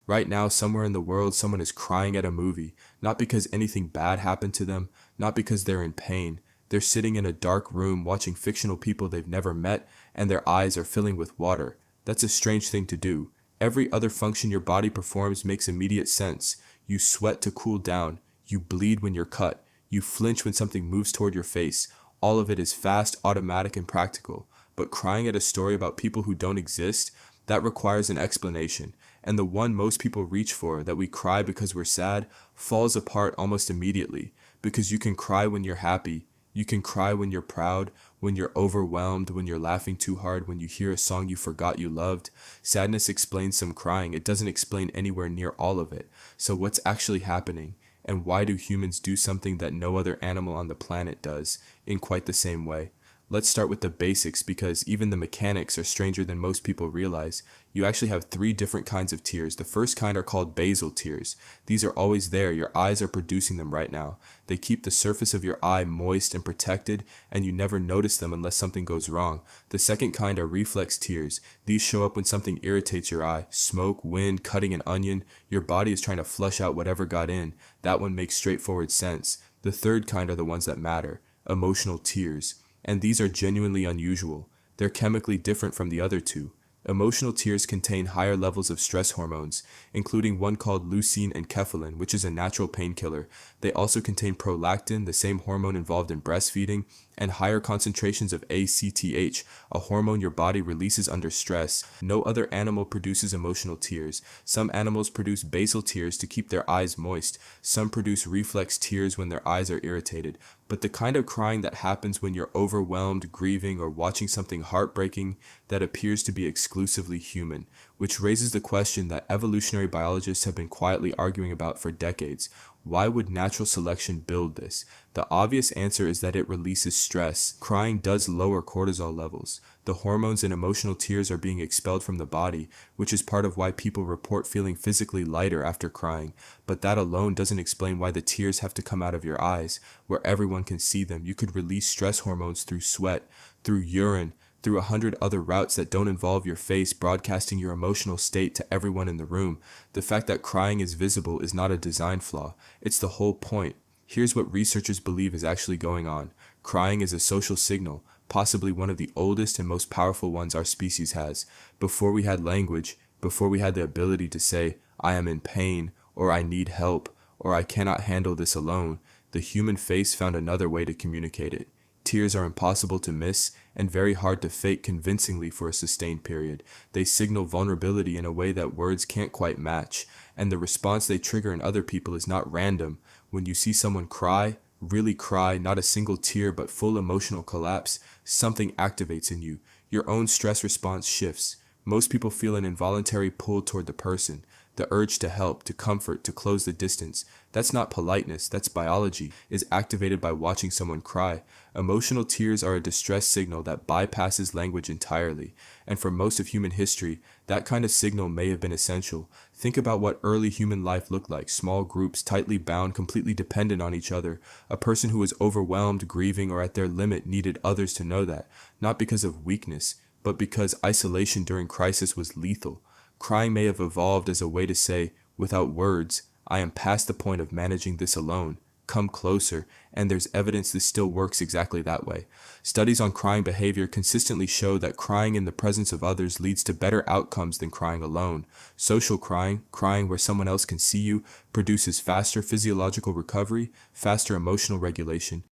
Right now, somewhere in the world, someone is crying at a movie, not because anything bad happened to them, not because they're in pain. They're sitting in a dark room watching fictional people they've never met, and their eyes are filling with water. That's a strange thing to do. Every other function your body performs makes immediate sense. You sweat to cool down. You bleed when you're cut. You flinch when something moves toward your face. All of it is fast, automatic, and practical. But crying at a story about people who don't exist, that requires an explanation. And the one most people reach for, that we cry because we're sad, falls apart almost immediately. Because you can cry when you're happy. You can cry when you're proud, when you're overwhelmed, when you're laughing too hard, when you hear a song you forgot you loved. Sadness explains some crying. It doesn't explain anywhere near all of it. So what's actually happening? And why do humans do something that no other animal on the planet does in quite the same way? Let's start with the basics, because even the mechanics are stranger than most people realize. You actually have three different kinds of tears. The first kind are called basal tears. These are always there. Your eyes are producing them right now. They keep the surface of your eye moist and protected, and you never notice them unless something goes wrong. The second kind are reflex tears. These show up when something irritates your eye. Smoke, wind, cutting an onion. Your body is trying to flush out whatever got in. That one makes straightforward sense. The third kind are the ones that matter. Emotional tears. And these are genuinely unusual. They're chemically different from the other two. Emotional tears contain higher levels of stress hormones, including one called leucine and kephalin, which is a natural painkiller. They also contain prolactin, the same hormone involved in breastfeeding, and higher concentrations of ACTH, a hormone your body releases under stress. No other animal produces emotional tears. Some animals produce basal tears to keep their eyes moist. Some produce reflex tears when their eyes are irritated. But the kind of crying that happens when you're overwhelmed, grieving, or watching something heartbreaking, that appears to be exclusively human, which raises the question that evolutionary biologists have been quietly arguing about for decades. Why would natural selection build this? The obvious answer is that it releases stress. Crying does lower cortisol levels. The hormones and emotional tears are being expelled from the body, which is part of why people report feeling physically lighter after crying. But that alone doesn't explain why the tears have to come out of your eyes, where everyone can see them. You could release stress hormones through sweat, through urine, through 100 other routes that don't involve your face, broadcasting your emotional state to everyone in the room. The fact that crying is visible is not a design flaw. It's the whole point. Here's what researchers believe is actually going on. Crying is a social signal, possibly one of the oldest and most powerful ones our species has. Before we had language, before we had the ability to say, I am in pain, or I need help, or I cannot handle this alone, the human face found another way to communicate it. Tears are impossible to miss and very hard to fake convincingly for a sustained period. They signal vulnerability in a way that words can't quite match, and the response they trigger in other people is not random. When you see someone cry, really cry, not a single tear but full emotional collapse, something activates in you. Your own stress response shifts. Most people feel an involuntary pull toward the person, the urge to help, to comfort, to close the distance. That's not politeness, that's biology, is activated by watching someone cry. Emotional tears are a distress signal that bypasses language entirely, and for most of human history, that kind of signal may have been essential. Think about what early human life looked like: small groups, tightly bound, completely dependent on each other. A person who was overwhelmed, grieving, or at their limit needed others to know that, not because of weakness, but because isolation during crisis was lethal. Crying may have evolved as a way to say, without words, I am past the point of managing this alone. Come closer, and there's evidence this still works exactly that way. Studies on crying behavior consistently show that crying in the presence of others leads to better outcomes than crying alone. Social crying, crying where someone else can see you, produces faster physiological recovery, faster emotional regulation,